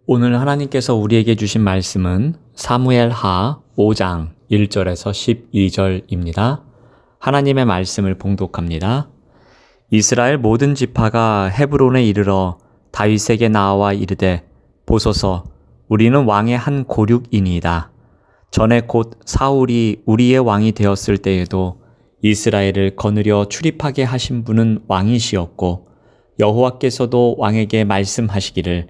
오늘 하나님께서 우리에게 주신 말씀은 사무엘하 5장 1절에서 12절입니다. 하나님의 말씀을 봉독합니다. 이스라엘 모든 지파가 헤브론에 이르러 다윗에게 나와 이르되 보소서 우리는 왕의 한 고륙이니이다. 전에 곧 사울이 우리의 왕이 되었을 때에도 이스라엘을 거느려 출입하게 하신 분은 왕이시었고 여호와께서도 왕에게 말씀하시기를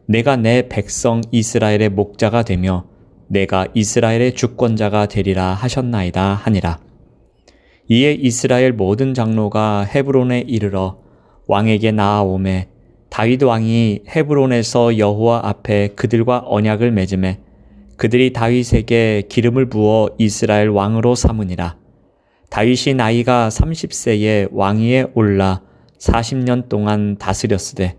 내가 내 백성 이스라엘의 목자가 되며 내가 이스라엘의 주권자가 되리라 하셨나이다 하니라. 이에 이스라엘 모든 장로가 헤브론에 이르러 왕에게 나아오매 다윗 왕이 헤브론에서 여호와 앞에 그들과 언약을 맺음에 그들이 다윗에게 기름을 부어 이스라엘 왕으로 삼으니라. 다윗이 나이가 30세에 왕위에 올라 40년 동안 다스렸으되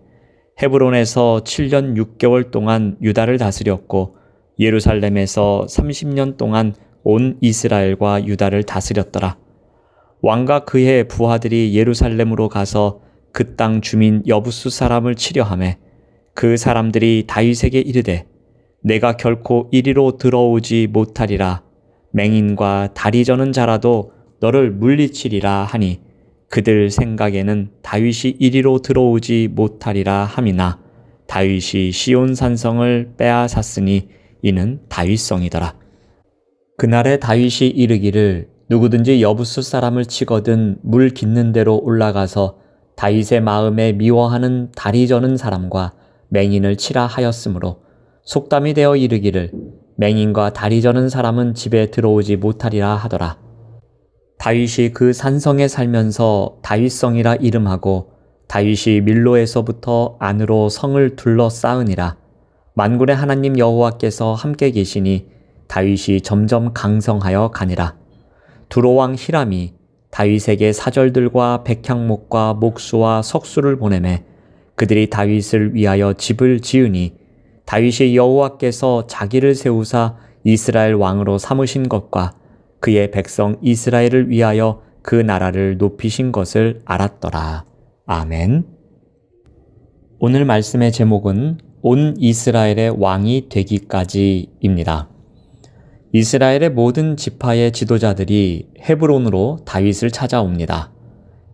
헤브론에서 7년 6개월 동안 유다를 다스렸고 예루살렘에서 30년 동안 온 이스라엘과 유다를 다스렸더라. 왕과 그의 부하들이 예루살렘으로 가서 그 땅 주민 여부수 사람을 치려하매 그 사람들이 다윗에게 이르되 내가 결코 이리로 들어오지 못하리라. 맹인과 다리 저는 자라도 너를 물리치리라 하니 그들 생각에는 다윗이 이리로 들어오지 못하리라 함이나 다윗이 시온 산성을 빼앗았으니 이는 다윗성이더라. 그날에 다윗이 이르기를 누구든지 여부수 사람을 치거든 물 깃는 데로 올라가서 다윗의 마음에 미워하는 다리 저는 사람과 맹인을 치라 하였으므로 속담이 되어 이르기를 맹인과 다리 저는 사람은 집에 들어오지 못하리라 하더라. 다윗이 그 산성에 살면서 다윗성이라 이름하고 다윗이 밀로에서부터 안으로 성을 둘러싸으니라. 만군의 하나님 여호와께서 함께 계시니 다윗이 점점 강성하여 가니라. 두로왕 히람이 다윗에게 사절들과 백향목과 목수와 석수를 보내매 그들이 다윗을 위하여 집을 지으니 다윗이 여호와께서 자기를 세우사 이스라엘 왕으로 삼으신 것과 그의 백성 이스라엘을 위하여 그 나라를 높이신 것을 알았더라. 아멘. 오늘 말씀의 제목은 온 이스라엘의 왕이 되기까지입니다. 이스라엘의 모든 지파의 지도자들이 헤브론으로 다윗을 찾아옵니다.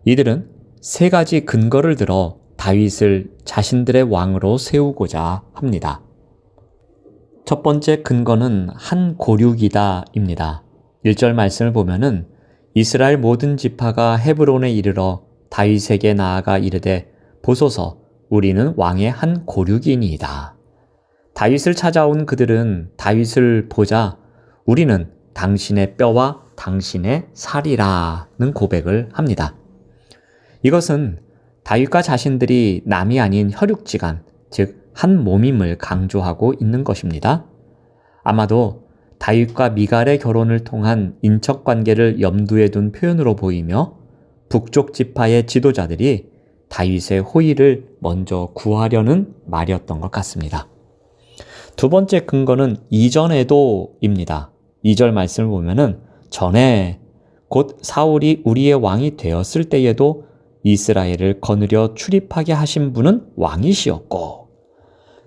이들은 세 가지 근거를 들어 다윗을 자신들의 왕으로 세우고자 합니다. 첫 번째 근거는 한 고륙이다입니다. 1절 말씀을 보면은 이스라엘 모든 지파가 헤브론에 이르러 다윗에게 나아가 이르되 보소서 우리는 왕의 한 고륙이니이다. 다윗을 찾아온 그들은 다윗을 보자 우리는 당신의 뼈와 당신의 살이라는 고백을 합니다. 이것은 다윗과 자신들이 남이 아닌 혈육지간, 즉 한 몸임을 강조하고 있는 것입니다. 아마도 다윗과 미갈의 결혼을 통한 인척관계를 염두에 둔 표현으로 보이며 북쪽 지파의 지도자들이 다윗의 호의를 먼저 구하려는 말이었던 것 같습니다. 두 번째 근거는 이전에도입니다. 2절 말씀을 보면은 전에 곧 사울이 우리의 왕이 되었을 때에도 이스라엘을 거느려 출입하게 하신 분은 왕이시었고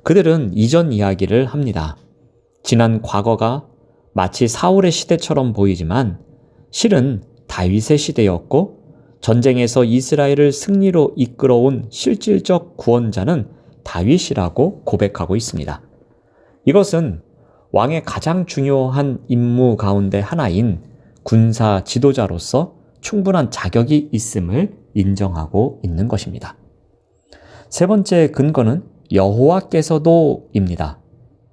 그들은 이전 이야기를 합니다. 지난 과거가 마치 사울의 시대처럼 보이지만 실은 다윗의 시대였고 전쟁에서 이스라엘을 승리로 이끌어온 실질적 구원자는 다윗이라고 고백하고 있습니다. 이것은 왕의 가장 중요한 임무 가운데 하나인 군사 지도자로서 충분한 자격이 있음을 인정하고 있는 것입니다. 세 번째 근거는 여호와께서도입니다.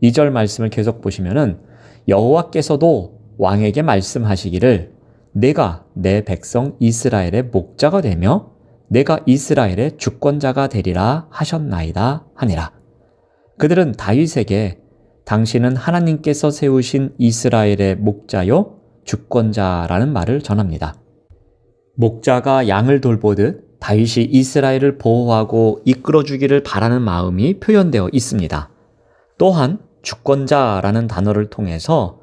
2절 말씀을 계속 보시면은 여호와께서도 왕에게 말씀하시기를 내가 내 백성 이스라엘의 목자가 되며 내가 이스라엘의 주권자가 되리라 하셨나이다 하니라. 그들은 다윗에게 당신은 하나님께서 세우신 이스라엘의 목자요 주권자라는 말을 전합니다. 목자가 양을 돌보듯 다윗이 이스라엘을 보호하고 이끌어주기를 바라는 마음이 표현되어 있습니다. 또한 주권자라는 단어를 통해서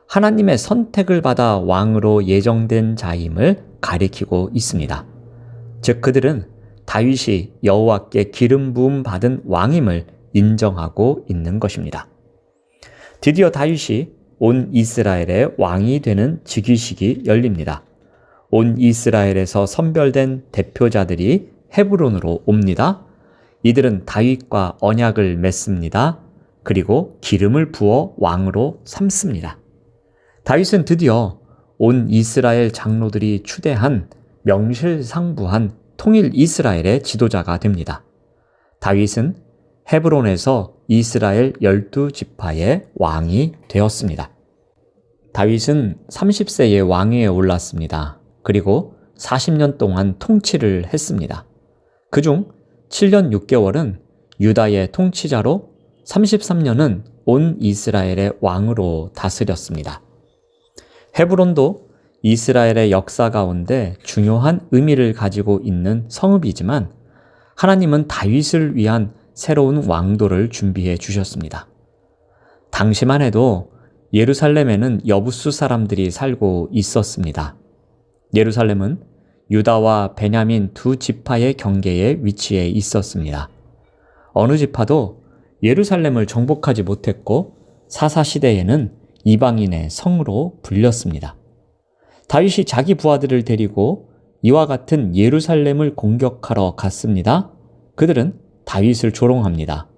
하나님의 선택을 받아 왕으로 예정된 자임을 가리키고 있습니다. 즉 그들은 다윗이 여호와께 기름 부음 받은 왕임을 인정하고 있는 것입니다. 드디어 다윗이 온 이스라엘의 왕이 되는 즉위식이 열립니다. 온 이스라엘에서 선별된 대표자들이 헤브론으로 옵니다. 이들은 다윗과 언약을 맺습니다. 그리고 기름을 부어 왕으로 삼습니다. 다윗은 드디어 온 이스라엘 장로들이 추대한 명실상부한 통일 이스라엘의 지도자가 됩니다. 다윗은 헤브론에서 이스라엘 12지파의 왕이 되었습니다. 다윗은 30세에 왕위에 올랐습니다. 그리고 40년 동안 통치를 했습니다. 그중 7년 6개월은 유다의 통치자로 33년은 온 이스라엘의 왕으로 다스렸습니다. 헤브론도 이스라엘의 역사 가운데 중요한 의미를 가지고 있는 성읍이지만 하나님은 다윗을 위한 새로운 왕도를 준비해 주셨습니다. 당시만 해도 예루살렘에는 여부수 사람들이 살고 있었습니다. 예루살렘은 유다와 베냐민 두 지파의 경계에 위치해 있었습니다. 어느 지파도 예루살렘을 정복하지 못했고 사사시대에는 이방인의 성으로 불렸습니다. 다윗이 자기 부하들을 데리고 이와 같은 예루살렘을 공격하러 갔습니다. 그들은 다윗을 조롱합니다.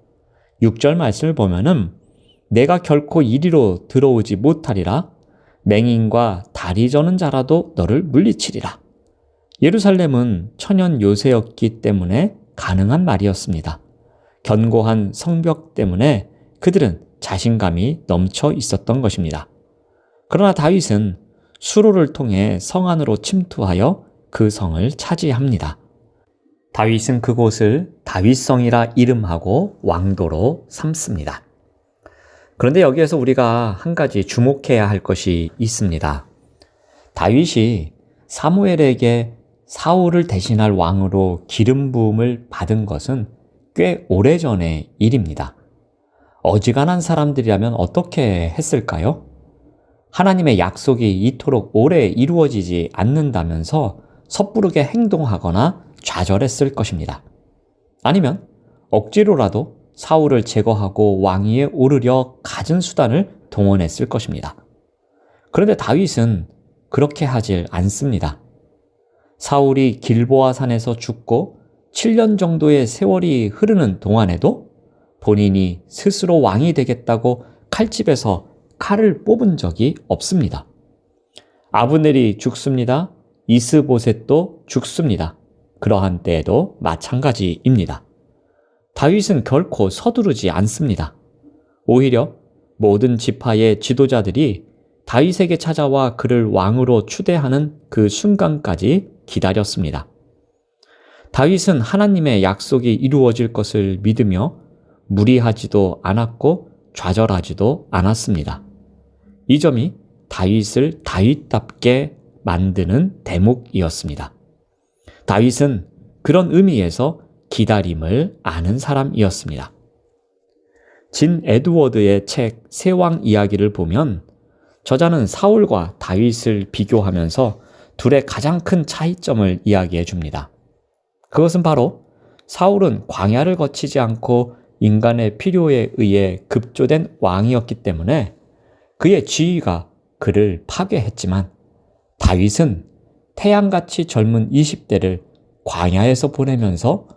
6절 말씀을 보면은 내가 결코 이리로 들어오지 못하리라. 맹인과 다리 저는 자라도 너를 물리치리라. 예루살렘은 천연 요새였기 때문에 가능한 말이었습니다. 견고한 성벽 때문에 그들은 자신감이 넘쳐 있었던 것입니다. 그러나 다윗은 수로를 통해 성 안으로 침투하여 그 성을 차지합니다. 다윗은 그곳을 다윗성이라 이름하고 왕도로 삼습니다. 그런데 여기에서 우리가 한 가지 주목해야 할 것이 있습니다. 다윗이 사무엘에게 사울을 대신할 왕으로 기름 부음을 받은 것은 꽤 오래전의 일입니다. 어지간한 사람들이라면 어떻게 했을까요? 하나님의 약속이 이토록 오래 이루어지지 않는다면서 섣부르게 행동하거나 좌절했을 것입니다. 아니면 억지로라도 사울을 제거하고 왕위에 오르려 갖은 수단을 동원했을 것입니다. 그런데 다윗은 그렇게 하질 않습니다. 사울이 길보아 산에서 죽고 7년 정도의 세월이 흐르는 동안에도 본인이 스스로 왕이 되겠다고 칼집에서 칼을 뽑은 적이 없습니다. 아브넬이 죽습니다. 이스보셋도 죽습니다. 그러한 때에도 마찬가지입니다. 다윗은 결코 서두르지 않습니다. 오히려 모든 지파의 지도자들이 다윗에게 찾아와 그를 왕으로 추대하는 그 순간까지 기다렸습니다. 다윗은 하나님의 약속이 이루어질 것을 믿으며 무리하지도 않았고 좌절하지도 않았습니다. 이 점이 다윗을 다윗답게 만드는 대목이었습니다. 다윗은 그런 의미에서 기다림을 아는 사람이었습니다. 진 에드워드의 책 세왕 이야기를 보면 저자는 사울과 다윗을 비교하면서 둘의 가장 큰 차이점을 이야기해 줍니다. 그것은 바로 사울은 광야를 거치지 않고 인간의 필요에 의해 급조된 왕이었기 때문에 그의 지위가 그를 파괴했지만 다윗은 태양같이 젊은 20대를 광야에서 보내면서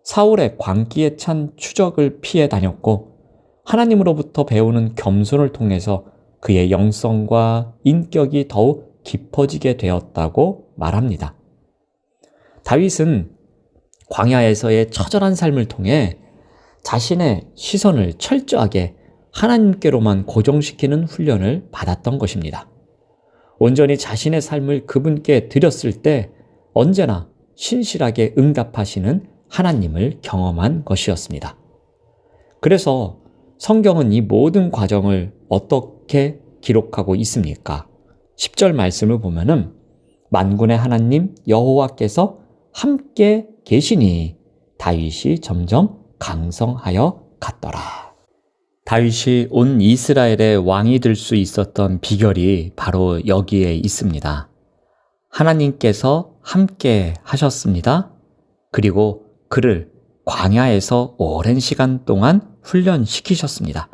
사울의 광기에 찬 추적을 피해 다녔고 하나님으로부터 배우는 겸손을 통해서 그의 영성과 인격이 더욱 깊어지게 되었다고 말합니다. 다윗은 광야에서의 처절한 삶을 통해 자신의 시선을 철저하게 하나님께로만 고정시키는 훈련을 받았던 것입니다. 온전히 자신의 삶을 그분께 드렸을 때 언제나 신실하게 응답하시는 하나님을 경험한 것이었습니다. 그래서 성경은 이 모든 과정을 어떻게 기록하고 있습니까? 10절 말씀을 보면은 만군의 하나님 여호와께서 함께 계시니 다윗이 점점 강성하여 갔더라. 다윗이 온 이스라엘의 왕이 될 수 있었던 비결이 바로 여기에 있습니다. 하나님께서 함께 하셨습니다. 그리고 그를 광야에서 오랜 시간 동안 훈련시키셨습니다.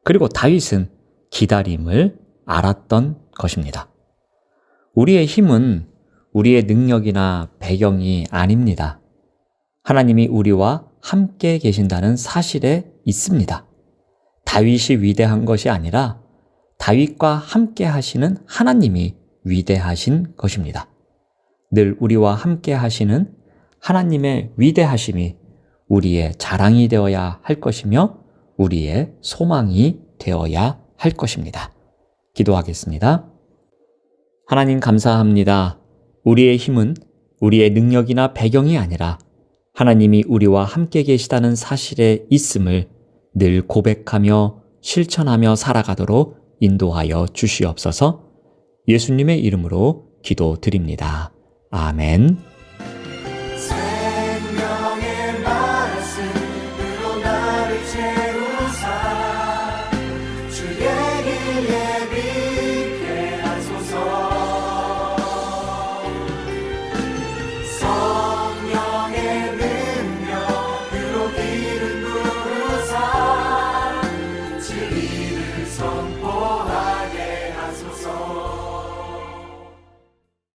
그리고 다윗은 기다림을 알았던 것입니다. 우리의 힘은 우리의 능력이나 배경이 아닙니다. 하나님이 우리와 함께 계신다는 사실에 있습니다. 다윗이 위대한 것이 아니라 다윗과 함께 하시는 하나님이 위대하신 것입니다. 늘 우리와 함께 하시는 하나님의 위대하심이 우리의 자랑이 되어야 할 것이며 우리의 소망이 되어야 할 것입니다. 기도하겠습니다. 하나님 감사합니다. 우리의 힘은 우리의 능력이나 배경이 아니라 하나님이 우리와 함께 계시다는 사실에 있음을 늘 고백하며 실천하며 살아가도록 인도하여 주시옵소서. 예수님의 이름으로 기도드립니다. 아멘.